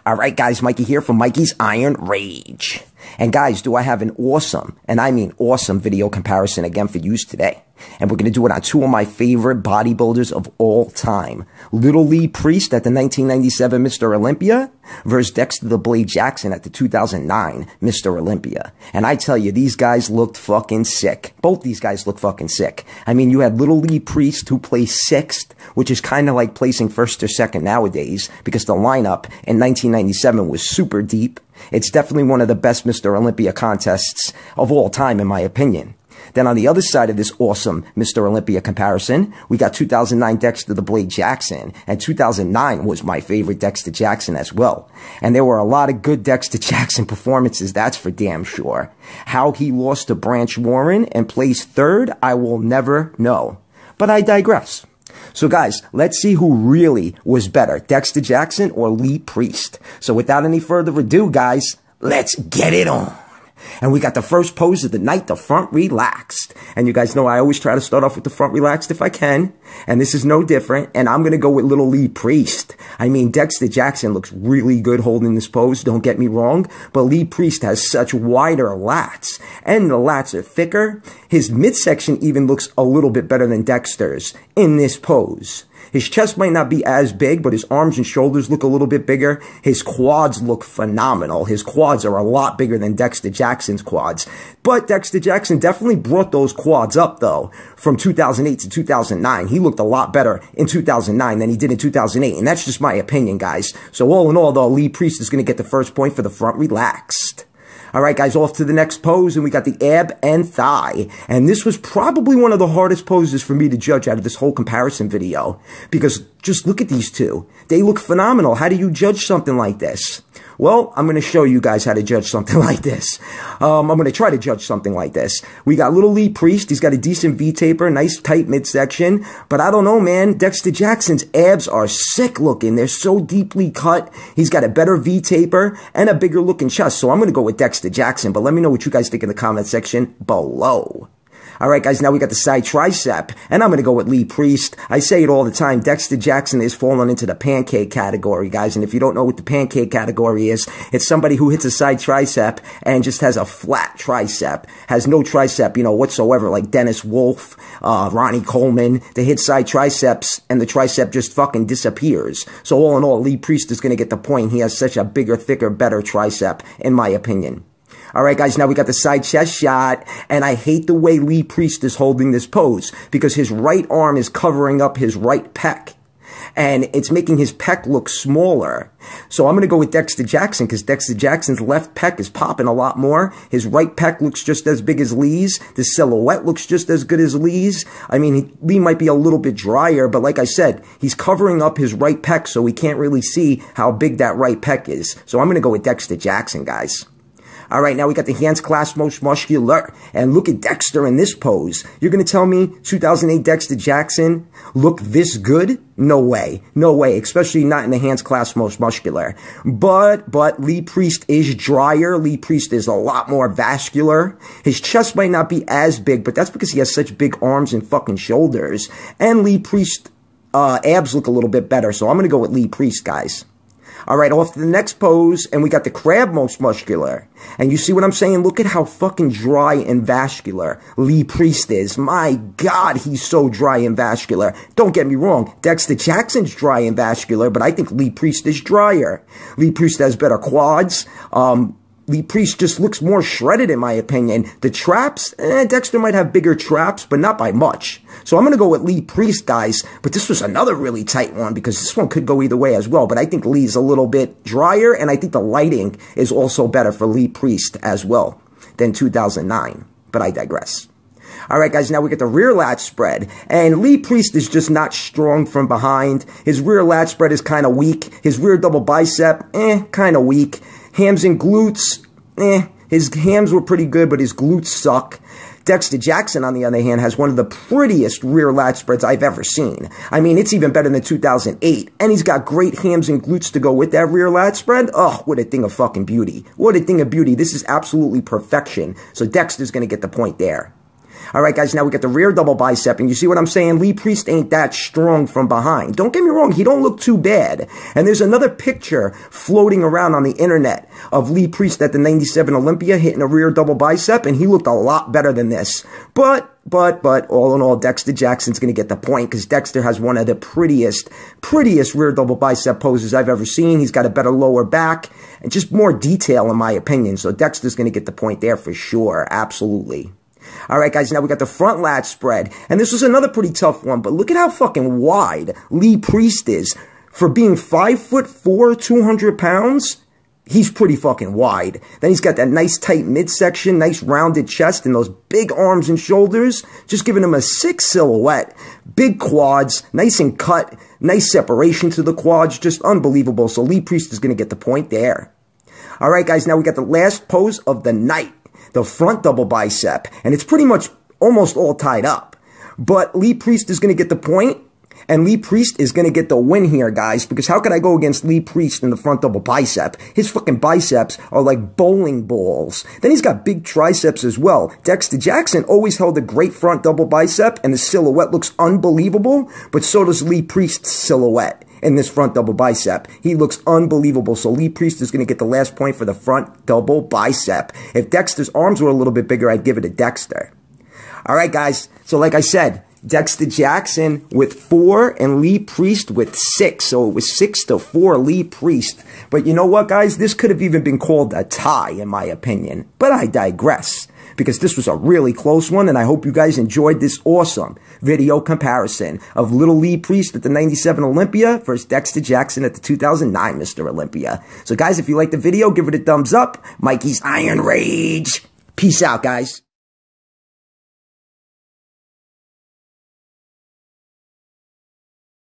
All right, guys, Mikey here from Mikey's Iron Rage. And guys, do I have an awesome, and I mean awesome, video comparison again for you today. And we're going to do it on two of my favorite bodybuilders of all time. Little Lee Priest at the 1997 Mr. Olympia versus Dexter the Blade Jackson at the 2009 Mr. Olympia. And I tell you, these guys looked fucking sick. Both these guys looked fucking sick. I mean, you had Little Lee Priest who placed sixth, which is kind of like placing first or second nowadays because the lineup in 1997 was super deep. It's definitely one of the best Mr. Olympia contests of all time, in my opinion. Then on the other side of this awesome Mr. Olympia comparison, we got 2009 Dexter the Blade Jackson, and 2009 was my favorite Dexter Jackson as well. And there were a lot of good Dexter Jackson performances, that's for damn sure. How he lost to Branch Warren and placed third, I will never know. But I digress. So guys, let's see who really was better, Dexter Jackson or Lee Priest. So without any further ado, guys, let's get it on. And we got the first pose of the night, the front relaxed. And you guys know I always try to start off with the front relaxed if I can. And this is no different. And I'm going to go with Little Lee Priest. I mean, Dexter Jackson looks really good holding this pose, don't get me wrong. But Lee Priest has such wider lats. And the lats are thicker. His midsection even looks a little bit better than Dexter's in this pose. His chest might not be as big, but his arms and shoulders look a little bit bigger. His quads look phenomenal. His quads are a lot bigger than Dexter Jackson's quads. But Dexter Jackson definitely brought those quads up, though, from 2008 to 2009. He looked a lot better in 2009 than he did in 2008, and that's just my opinion, guys. So all in all, though, Lee Priest is going to get the first point for the front relaxed. All right, guys, off to the next pose, and we got the ab and thigh. And this was probably one of the hardest poses for me to judge out of this whole comparison video. Because just look at these two. They look phenomenal. How do you judge something like this? Well, I'm going to show you guys how to judge something like this. I'm going to try to judge something like this. We got Little Lee Priest. He's got a decent V-taper, nice tight midsection. But I don't know, man. Dexter Jackson's abs are sick looking. They're so deeply cut. He's got a better V-taper and a bigger looking chest. So I'm going to go with Dexter Jackson. But let me know what you guys think in the comment section below. All right, guys, now we got the side tricep, and I'm going to go with Lee Priest. I say it all the time, Dexter Jackson is falling into the pancake category, guys, and if you don't know what the pancake category is, it's somebody who hits a side tricep and just has a flat tricep, has no tricep, you know, whatsoever, like Dennis Wolf, Ronnie Coleman. They hit side triceps, and the tricep just fucking disappears. So all in all, Lee Priest is going to get the point. He has such a bigger, thicker, better tricep, in my opinion. All right, guys, now we got the side chest shot, and I hate the way Lee Priest is holding this pose because his right arm is covering up his right pec, and it's making his pec look smaller. So I'm going to go with Dexter Jackson because Dexter Jackson's left pec is popping a lot more. His right pec looks just as big as Lee's. The silhouette looks just as good as Lee's. I mean, Lee might be a little bit drier, but like I said, he's covering up his right pec, so we can't really see how big that right pec is. So I'm going to go with Dexter Jackson, guys. All right, now we got the hands clasped most muscular. And look at Dexter in this pose. You're going to tell me 2008 Dexter Jackson looked this good? No way. No way, especially not in the hands clasped most muscular. But Lee Priest is drier. Lee Priest is a lot more vascular. His chest might not be as big, but that's because he has such big arms and fucking shoulders. And Lee Priest abs look a little bit better, so I'm going to go with Lee Priest, guys. All right, off to the next pose, and we got the crab most muscular. And you see what I'm saying? Look at how fucking dry and vascular Lee Priest is. My God, he's so dry and vascular. Don't get me wrong, Dexter Jackson's dry and vascular, but I think Lee Priest is drier. Lee Priest has better quads. Lee Priest just looks more shredded, in my opinion. The traps, Dexter might have bigger traps, but not by much. So I'm going to go with Lee Priest, guys. But this was another really tight one because this one could go either way as well. But I think Lee's a little bit drier, and I think the lighting is also better for Lee Priest as well than 2009. But I digress. All right, guys, now we get the rear lat spread. And Lee Priest is just not strong from behind. His rear lat spread is kind of weak. His rear double bicep, kind of weak. Hams and glutes, his hams were pretty good, but his glutes suck. Dexter Jackson, on the other hand, has one of the prettiest rear lat spreads I've ever seen. I mean, it's even better than 2008. And he's got great hams and glutes to go with that rear lat spread. Oh, what a thing of fucking beauty. What a thing of beauty. This is absolutely perfection. So Dexter's going to get the point there. All right, guys, now we got the rear double bicep, and you see what I'm saying? Lee Priest ain't that strong from behind. Don't get me wrong, he don't look too bad. And there's another picture floating around on the internet of Lee Priest at the 97 Olympia hitting a rear double bicep, and he looked a lot better than this. But all in all, Dexter Jackson's going to get the point because Dexter has one of the prettiest rear double bicep poses I've ever seen. He's got a better lower back and just more detail in my opinion. So Dexter's going to get the point there for sure. Absolutely. All right, guys, now we got the front latch spread. And this was another pretty tough one, but look at how fucking wide Lee Priest is. For being 5'4", 200 pounds, he's pretty fucking wide. Then he's got that nice tight midsection, nice rounded chest, and those big arms and shoulders, just giving him a sick silhouette. Big quads, nice and cut, nice separation to the quads, just unbelievable. So Lee Priest is going to get the point there. All right, guys, now we got the last pose of the night, the front double bicep, and it's pretty much almost all tied up. But Lee Priest is going to get the point. And Lee Priest is going to get the win here, guys, because how could I go against Lee Priest in the front double bicep? His fucking biceps are like bowling balls. Then he's got big triceps as well. Dexter Jackson always held a great front double bicep, and the silhouette looks unbelievable, but so does Lee Priest's silhouette in this front double bicep. He looks unbelievable, so Lee Priest is going to get the last point for the front double bicep. If Dexter's arms were a little bit bigger, I'd give it to Dexter. All right, guys, so like I said, Dexter Jackson with 4 and Lee Priest with 6. So it was 6-4 Lee Priest. But you know what, guys? This could have even been called a tie, in my opinion. But I digress, because this was a really close one, and I hope you guys enjoyed this awesome video comparison of little Lee Priest at the 97 Olympia versus Dexter Jackson at the 2009 Mr. Olympia. So, guys, if you liked the video, give it a thumbs up. Mikey's Iron Rage. Peace out, guys.